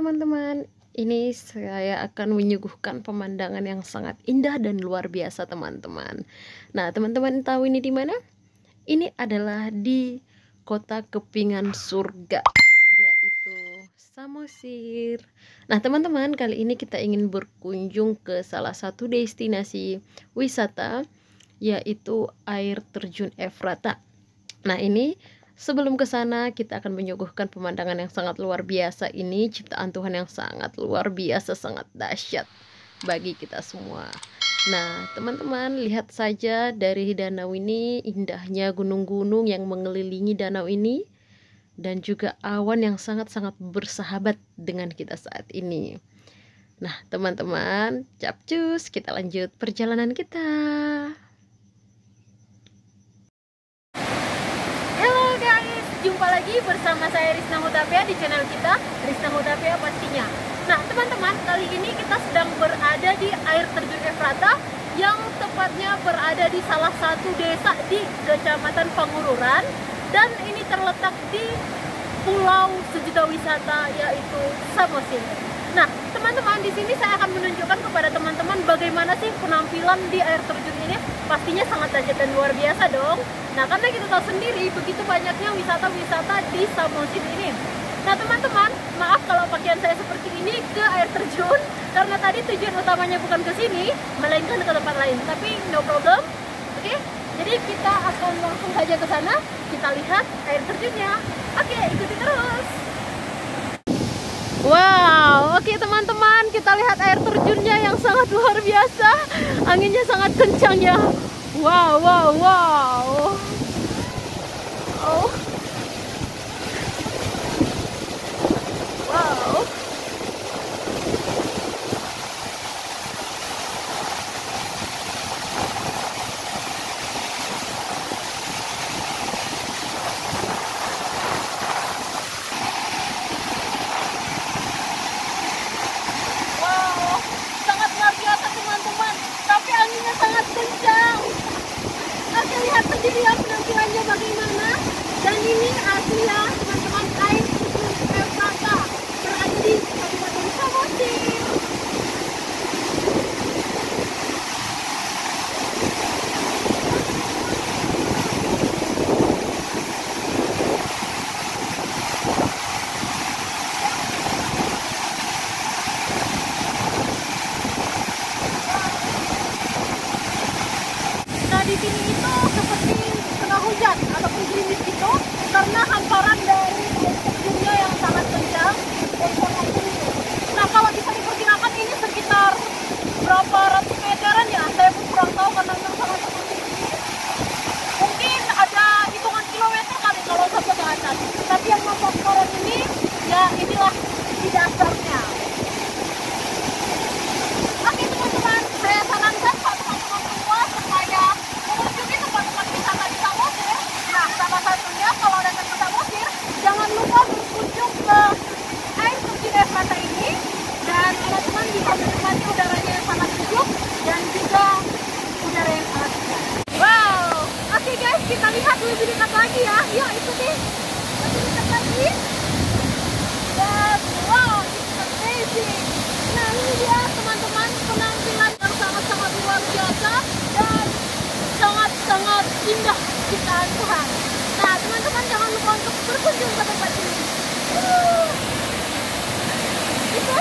teman-teman, ini saya akan menyuguhkan pemandangan yang sangat indah dan luar biasa teman-teman. Nah teman-teman tahu ini di mana? Ini adalah di kota kepingan surga, yaitu Samosir. Nah teman-teman, kali ini kita ingin berkunjung ke salah satu destinasi wisata, yaitu air terjun Efrata. Nah ini sebelum ke sana kita akan menyuguhkan pemandangan yang sangat luar biasa ini, ciptaan Tuhan yang sangat luar biasa, sangat dahsyat bagi kita semua. Nah teman-teman, lihat saja dari danau ini, indahnya gunung-gunung yang mengelilingi danau ini, dan juga awan yang sangat-sangat bersahabat dengan kita saat ini. Nah teman-teman, capcus, kita lanjut perjalanan kita. Jumpa lagi bersama saya Risna Hutapea di channel kita, Risna Hutapea pastinya. Nah teman-teman, kali ini kita sedang berada di air terjun Efrata, yang tepatnya berada di salah satu desa di Kecamatan Pangururan, dan ini terletak di Pulau Sejuta Wisata, yaitu Samosir. Nah teman-teman, di sini saya akan menunjukkan kepada teman-teman bagaimana sih penampilan di air terjun ini. Pastinya sangat dahsyat dan luar biasa dong. Nah karena kita tahu sendiri begitu banyaknya wisata-wisata di Samosir ini. Nah teman-teman, maaf kalau pakaian saya seperti ini ke air terjun, karena tadi tujuan utamanya bukan ke sini, melainkan ke tempat lain. Tapi no problem, oke? Jadi kita akan langsung saja ke sana, kita lihat air terjunnya. Oke, ikuti terus. Wow, oke teman-teman, kita lihat air terjunnya yang sangat luar biasa. Anginnya sangat kencang ya. Wow, wow, wow. Oh. Wow. Sangat luar biasa teman-teman, tapi anginnya sangat kencang. Oke, lihat sendiri ya penampilannya bagaimana. Dan ini asli ya teman-teman, air terjun Efrata berada di Kabupaten Samosir. Di sini itu seperti tengah hujan ataupun gerimis gitu, karena hamparan dari air terjunnya yang sangat kencang dan sangat tinggi. Nah kalau bisa diperkirakan ini sekitar berapa ratus meteran ya, saya pun kurang tahu karena memang sangat seperti ini. Mungkin ada hitungan kilometer kali kalau sampai ke atas, tapi yang nampak sekarang ini ya inilah di dasarnya. Oke teman-teman, saya sarankan buat teman-teman semua supaya mengunjungi tempat-tempat wisata di Samosir. Nah, salah satunya kalau datang ke Samosir, jangan lupa berkunjung ke air terjun Efrata ini, dan teman-teman bisa menikmati udaranya yang sangat sejuk dan juga udara yang sangat segar. Wow, oke guys, kita lihat lebih dekat lagi ya. Yuk ikuti lebih dekat lagi. Dan wow, it's amazing. Nah ini dia teman-teman, penampilan yang sangat-sangat luar biasa dan sangat-sangat indah ciptaan Tuhan. Nah teman-teman, jangan lupa untuk berkunjung ke tempat ini. Itu